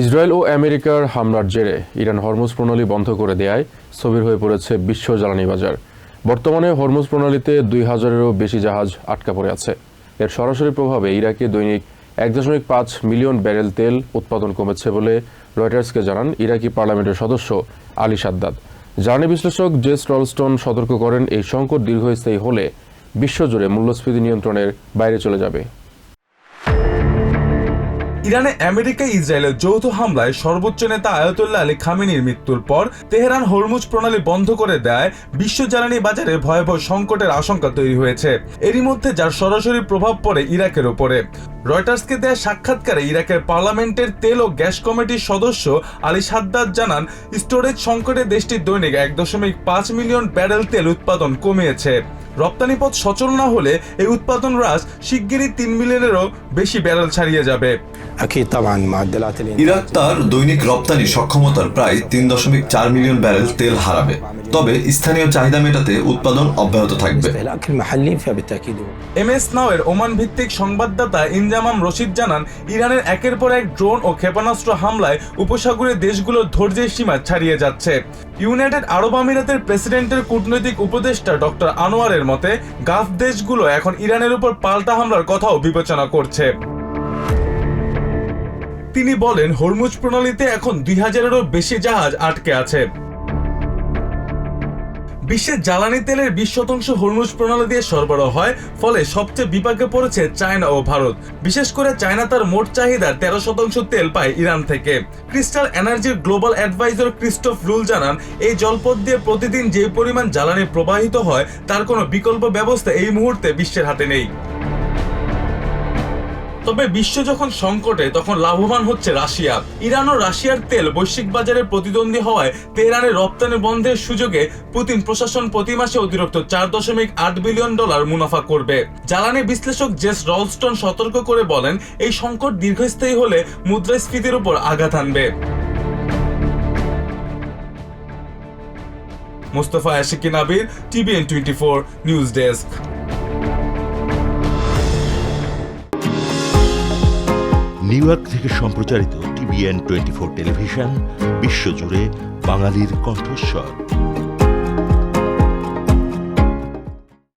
Israel ও আমেরিকার হামলার জেরে ইরান হরমুজ প্রণালী বন্ধ করে দেয়ায় স্থবির হয়ে পড়েছে বিশ্ব জ্বালানি বাজার। বর্তমানে হরমুজ প্রণালীতে ২,০০০-এরও বেশি জাহাজ আটকা পড়ে আছে। এর সরাসরি প্রভাবে ইরাকে দৈনিক ১.৫ মিলিয়ন ব্যারেল তেল উৎপাদন কমেছে বলে রয়টার্সকে জানান ইরাকি পার্লামেন্টের সদস্য আলী সাদ্দাদ। জ্বালানি বিশ্লেষক জেস রলস্টন সতর্ক করেন, এই সংকট দীর্ঘস্থায়ী হলে বিশ্বজুড়ে মূল্যস্ফীতি নিয়ন্ত্রণের বাইরে চলে যাবে। ইরানে আমেরিকা ইসরায়েলের যৌথ হামলায় সর্বোচ্চ নেতা আয়াতুল্লাহ আলী খামেনির মৃত্যুর পর তেহরান হরমুজ প্রণালী বন্ধ করে দেয় বিশ্ব জ্বালানি বাজারে ভয়াবহ সংকটের আশঙ্কা তৈরি হয়েছে। এরই মধ্যে যার সরাসরি প্রভাব পড়ে ইরাকের ওপরে। রয়টার্সকে দেয়া সাক্ষাৎকারে ইরাকের পার্লামেন্টের তেল ও গ্যাস কমিটির সদস্য আলী সাদ্দাদ জানান, স্টোরেজ সংকটে দেশটির দৈনিক ১.৫ মিলিয়ন ব্যারেল তেল উৎপাদন কমিয়েছে। রপ্তানি পথ সচল না হলে এই উৎপাদন হ্রাস শিগগিরই ৩ মিলিয়নেরও বেশি ব্যারেল ছাড়িয়ে যাবে। ইরাক তার দৈনিক রপ্তানি সক্ষমতার প্রায় ৩.৪ মিলিয়ন ব্যারেল তেল হারাবে, তবে স্থানীয় চাহিদা মেটাতে উৎপাদন অব্যাহত থাকবে। এমএস নাও এর ওমান ভিত্তিক সংবাদদাতা ইনজামাম রশিদ জানান, ইরানের একের পর এক ড্রোন ও ক্ষেপণাস্ত্র হামলায় উপসাগরীয় দেশগুলোর ধৈর্যের সীমা ছাড়িয়ে যাচ্ছে। ইউনাইটেড আরব আমিরাতের প্রেসিডেন্টের কূটনৈতিক উপদেষ্টা ডক্টর আনোয়ারের মতে, গালফ দেশগুলো এখন ইরানের উপর পাল্টা হামলার কথাও বিবেচনা করছে। তিনি বলেন, হরমুজ প্রণালীতে এখন ২,০০০-এরও বেশি জাহাজ আটকে আছে। বিশ্বের জ্বালানি তেলের ২০% হরমুজ প্রণালী দিয়ে সরবরাহ হয়, ফলে সবচেয়ে বিপাকে পড়েছে চায়না ও ভারত। বিশেষ করে চায়না তার মোট চাহিদার ১৩% তেল পায় ইরান থেকে। ক্রিস্টাল এনার্জির গ্লোবাল অ্যাডভাইজার ক্রিস্টোফ রুল জানান, এই জলপথ দিয়ে প্রতিদিন যে পরিমাণ জ্বালানি প্রবাহিত হয় তার কোনো বিকল্প ব্যবস্থা এই মুহূর্তে বিশ্বের হাতে নেই। তবে বিশ্ব যখন সংকটে, তখন লাভবান হচ্ছে রাশিয়া। ইরান ও রাশিয়ার তেল বৈশ্বিক বাজারে প্রতিদ্বন্দ্বী হওয়ায় তেহরানের রপ্তানি বন্ধের সুযোগে পুতিন প্রশাসন প্রতি মাসে অতিরিক্ত $৪.৮ বিলিয়ন মুনাফা করবে। জ্বালানি বিশ্লেষক জেস রলস্টন সতর্ক করে বলেন, এই সংকট দীর্ঘস্থায়ী হলে মুদ্রাস্ফীতির উপর আঘাত আনবে। মোস্তফা আশিকি নাবির, TVN 24 news desk. New York থেকে সম্প্রচারিত TVN 24 টেলিভিশন বিশ্বজুড়ে বাঙালির কণ্ঠস্বর।